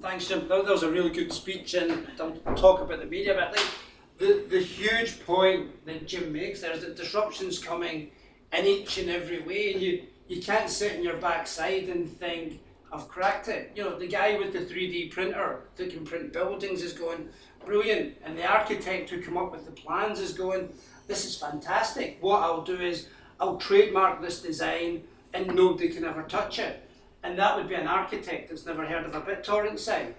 Thanks, Jim. That was a really good speech, and I'll talk about the media. But I think the huge point that Jim makes there is that disruption's coming in each and every way, and you can't sit on your backside and think, I've cracked it. You know, the guy with the 3D printer that can print buildings is going, brilliant, and the architect who come up with the plans is going, this is fantastic. What I'll do is I'll trademark this design and nobody can ever touch it. And that would be an architect that's never heard of a BitTorrent site.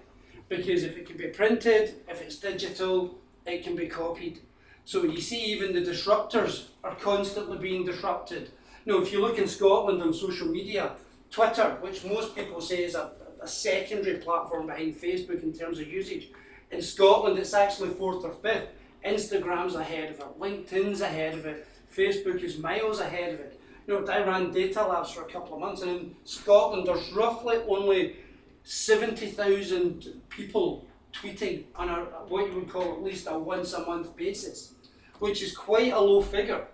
Because if it can be printed, if it's digital, it can be copied. So you see, even the disruptors are constantly being disrupted. You know, if you look in Scotland on social media, Twitter, which most people say is a secondary platform behind Facebook in terms of usage, in Scotland it's actually 4th or 5th. Instagram's ahead of it, LinkedIn's ahead of it, Facebook is miles ahead of it. You know, I ran Data Labs for a couple of months, and in Scotland there's roughly only 70,000 people tweeting on what you would call at least a once a month basis, which is quite a low figure.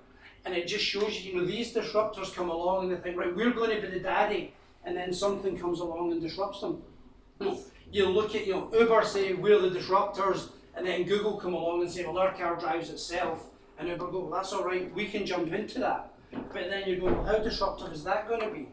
And it just shows you, these disruptors come along and they think, right, we're going to be the daddy, and then something comes along and disrupts them. You look at, Uber say, we're the disruptors, and then Google come along and say, well, our car drives itself, and Uber go, well, that's all right, we can jump into that. But then you're going, well, how disruptive is that going to be?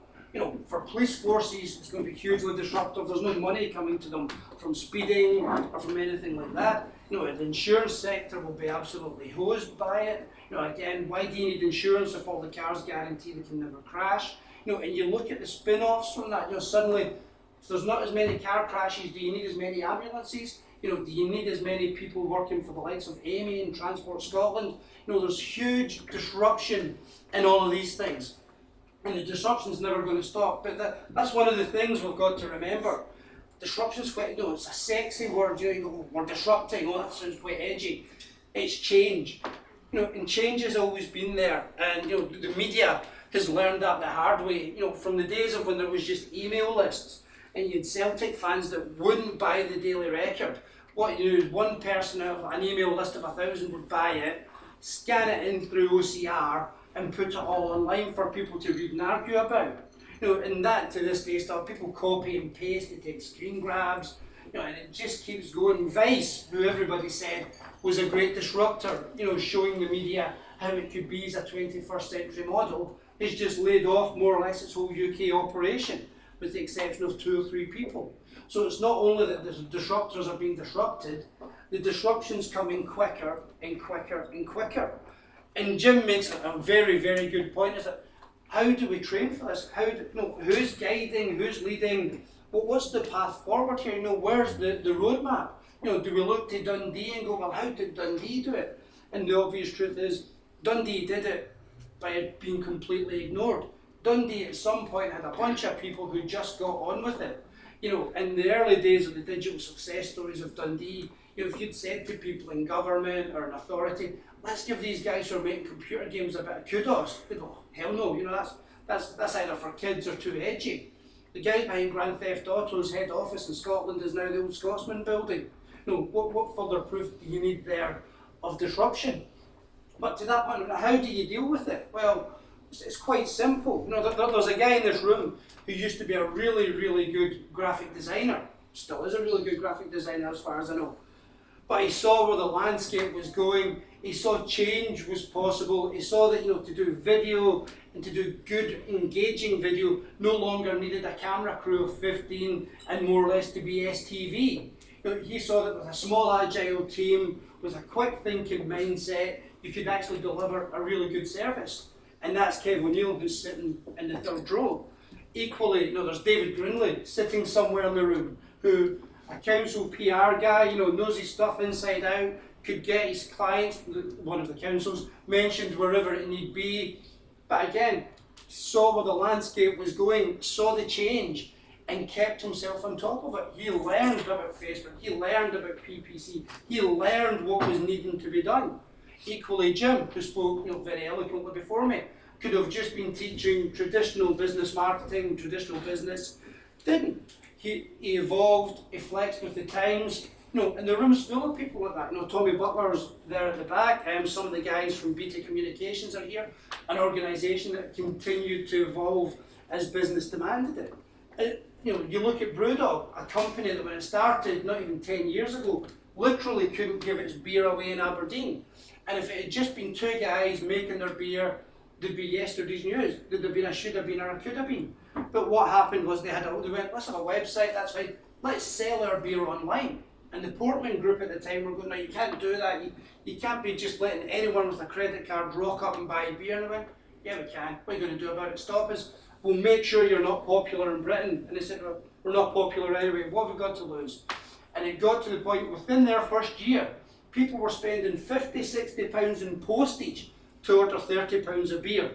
For police forces, it's going to be hugely disruptive. There's no money coming to them from speeding or from anything like that. The insurance sector will be absolutely hosed by it. Again, why do you need insurance if all the cars guarantee they can never crash? And you look at the spin-offs from that, suddenly, if there's not as many car crashes, do you need as many ambulances? Do you need as many people working for the likes of Amy and Transport Scotland? There's huge disruption in all of these things. And the disruption's never going to stop. But that's one of the things we've got to remember. Disruption's quite, it's a sexy word. You go, we're disrupting, that sounds quite edgy. It's change. And change has always been there. And the media has learned that the hard way. From the days of when there was just email lists, and you had Celtic fans that wouldn't buy the Daily Record. What you do is one person out of an email list of 1,000 would buy it, scan it in through OCR, and put it all online for people to read and argue about. And that to this day still, people copy and paste, they take screen grabs, and it just keeps going. Vice, who everybody said was a great disruptor, showing the media how it could be as a 21st century model, has just laid off more or less its whole UK operation, with the exception of 2 or 3 people. So it's not only that the disruptors are being disrupted, the disruption's coming quicker and quicker and quicker. And Jim makes a very, very good point, is that how do we train for this? Who's guiding, who's leading? What's the path forward here? Where's the roadmap? Do we look to Dundee and go, well, how did Dundee do it? And the obvious truth is, Dundee did it by being completely ignored. Dundee at some point had a bunch of people who just got on with it. In the early days of the digital success stories of Dundee, if you'd said to people in government or an authority, let's give these guys who are making computer games a bit of kudos, they'd go, hell no, that's either for kids or too edgy. The guy behind Grand Theft Auto's head office in Scotland is now the Old Scotsman building. What further proof do you need there of disruption? But to that point, how do you deal with it? Well, it's quite simple. There's a guy in this room who used to be a really, really good graphic designer. Still is a really good graphic designer as far as I know. But he saw where the landscape was going. He saw change was possible. He saw that to do video and to do good, engaging video no longer needed a camera crew of 15 and more or less to be STV. He saw that with a small agile team, with a quick thinking mindset, you could actually deliver a really good service. And that's Kev O'Neill, who's sitting in the 3rd row. Equally, there's David Grinley sitting somewhere in the room, who a council PR guy, knows his stuff inside out, could get his clients, one of the councils, mentioned wherever it need be. But again, saw where the landscape was going, saw the change, and kept himself on top of it. He learned about Facebook, he learned about PPC, he learned what was needing to be done. Equally, Jim, who spoke very eloquently before me, could have just been teaching traditional business marketing, traditional business. Didn't. He evolved, he flexed with the times. And the room's full of people like that. Tommy Butler's there at the back, some of the guys from BT Communications are here, an organisation that continued to evolve as business demanded it. You look at Brewdog, a company that when it started not even 10 years ago, literally couldn't give its beer away in Aberdeen. And if it had just been two guys making their beer, there'd be yesterday's news. There'd have been a should have been or a could have been. But what happened was they went, let's have a website, that's fine, let's sell our beer online. And the Portman group at the time were going, no, you can't do that. You can't be just letting anyone with a credit card rock up and buy beer. And I went, yeah, we can. What are you going to do about it? Stop us. We'll make sure you're not popular in Britain. And they said, well, we're not popular anyway. What have we got to lose? And it got to the point within their first year, people were spending £50, £60 in postage to order £30 of beer.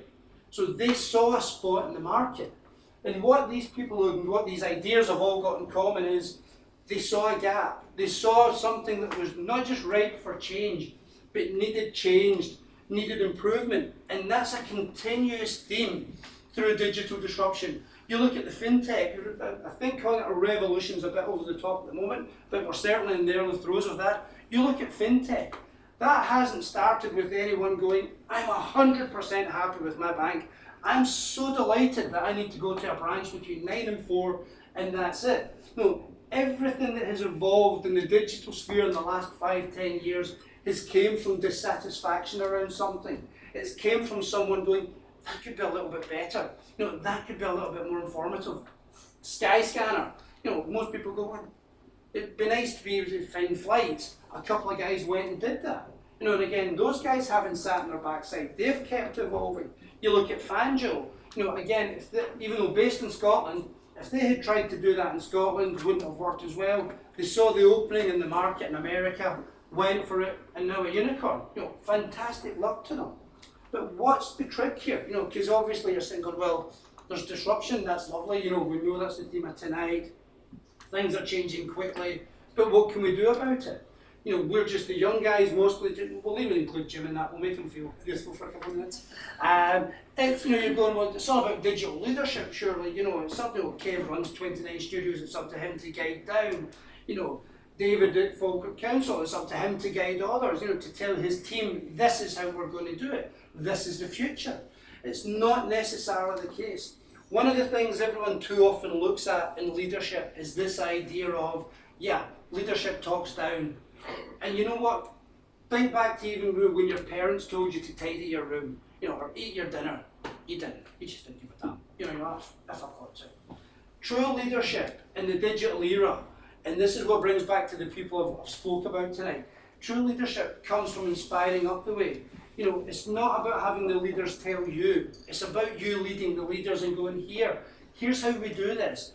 So they saw a spot in the market. And what these people and what these ideas have all got in common is they saw a gap. They saw something that was not just ripe for change, but needed changed, needed improvement. And that's a continuous theme through digital disruption. You look at the fintech, I think calling it a revolution is a bit over the top at the moment, but we're certainly in the early throes of that. You look at fintech, that hasn't started with anyone going, I'm 100% happy with my bank. I'm so delighted that I need to go to a branch between 9 and 4 and that's it. No, everything that has evolved in the digital sphere in the last 5, 10 years has came from dissatisfaction around something. It's came from someone going, that could be a little bit better. That could be a little bit more informative. Skyscanner. Most people go, well, it'd be nice to be able to find flights. A couple of guys went and did that. And again, those guys haven't sat on their backside. They've kept evolving. You look at Fanjo. Again, even though based in Scotland, if they had tried to do that in Scotland, it wouldn't have worked as well. They saw the opening in the market in America, went for it, and now a unicorn. Fantastic luck to them. But what's the trick here? Because obviously you're saying, well, there's disruption, that's lovely, we know that's the theme of tonight. Things are changing quickly, but what can we do about it? We're just the young guys mostly, we'll even include Jim in that, we'll make him feel useful for a couple of minutes. You're going, well, it's all about digital leadership, surely, it's something that Kev runs 29 studios, it's up to him to guide down. David at Falkirk Council, it's up to him to guide others, to tell his team, this is how we're going to do it. This is the future. It's not necessarily the case. One of the things everyone too often looks at in leadership is this idea of, leadership talks down. And you know what? Think back to even when your parents told you to tidy your room, or eat your dinner. You didn't. You just didn't give a damn. You're off if I've got to. True leadership in the digital era, and this is what brings back to the people I've spoke about tonight. True leadership comes from inspiring up the way. It's not about having the leaders tell you. It's about you leading the leaders and going, here's how we do this.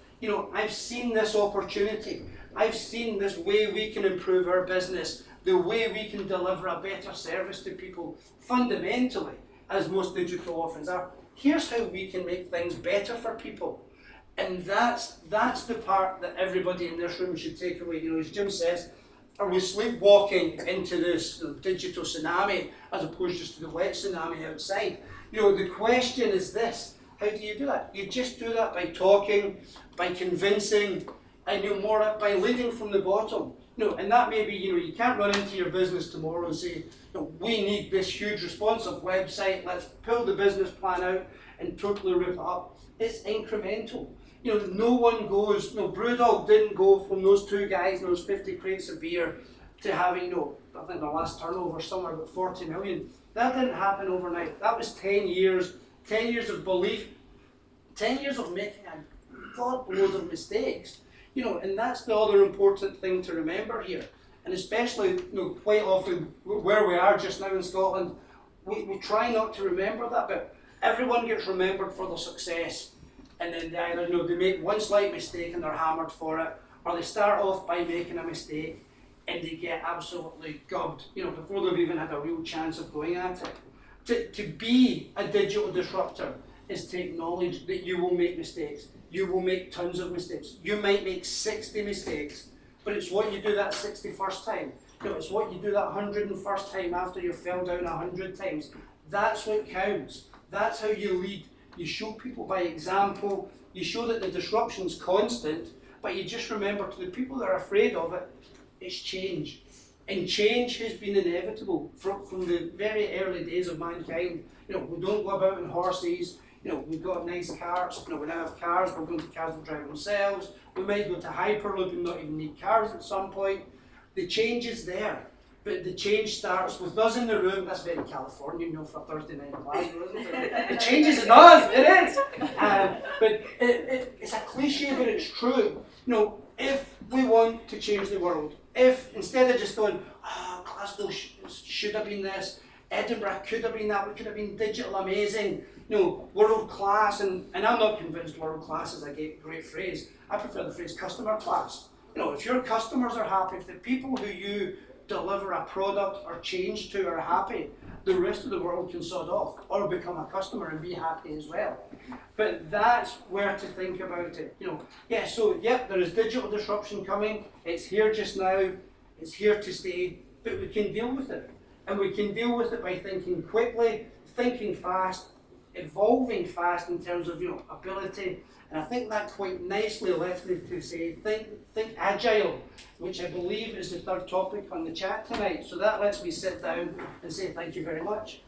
I've seen this opportunity. I've seen this way we can improve our business, the way we can deliver a better service to people fundamentally, as most digital offerings are. Here's how we can make things better for people. And that's the part that everybody in this room should take away. As Jim says, are we sleepwalking into this digital tsunami as opposed just to the wet tsunami outside? The question is this: how do you do that? You just do that by talking, by convincing, and more by leading from the bottom. And that may be, you can't run into your business tomorrow and say, we need this huge responsive website, let's pull the business plan out and totally rip it up. It's incremental. No one goes, Brewdog didn't go from those two guys and those 50 crates of beer to having, I think the last turnover somewhere about 40 million. That didn't happen overnight. That was 10 years of belief, 10 years of making a godload of mistakes. And that's the other important thing to remember here. And especially, quite often where we are just now in Scotland, we try not to remember that, but everyone gets remembered for their success. And then they either they make one slight mistake and they're hammered for it, or they start off by making a mistake and they get absolutely gubbed, before they've even had a real chance of going at it. To be a digital disruptor is to acknowledge that you will make mistakes. You will make tons of mistakes. You might make 60 mistakes, but it's what you do that 61st time. It's what you do that 101st time after you fell down 100 times. That's what counts. That's how you lead. You show people by example. You show that the disruption's constant, but you just remember to the people that are afraid of it, it's change. And change has been inevitable from the very early days of mankind. We don't go about on horses. You know, we've got nice cars, you know, we now have cars, we're going to cars that drive themselves, we might go to Hyperloop and not even need cars at some point. The change is there, but the change starts with us in the room. That's very Californian, you know, for a Thursday night Glasgow, isn't it? The change is in us, it is. But it's a cliche, but it's true. You know, if we want to change the world, if instead of just going, Glasgow should have been this, Edinburgh could have been that, we could have been digital amazing, you know, world class, and I'm not convinced world class is a great phrase. I prefer the phrase customer class. You know, if your customers are happy, if the people who you deliver a product or change to are happy, the rest of the world can sod off or become a customer and be happy as well. But that's where to think about it. You know, yeah, so yep, there is digital disruption coming. It's here just now. It's here to stay. But we can deal with it. And we can deal with it by thinking quickly, thinking fast, evolving fast in terms of, you know, ability. And I think that quite nicely lets me to say, think agile, which I believe is the third topic on the chat tonight. So that lets me sit down and say thank you very much.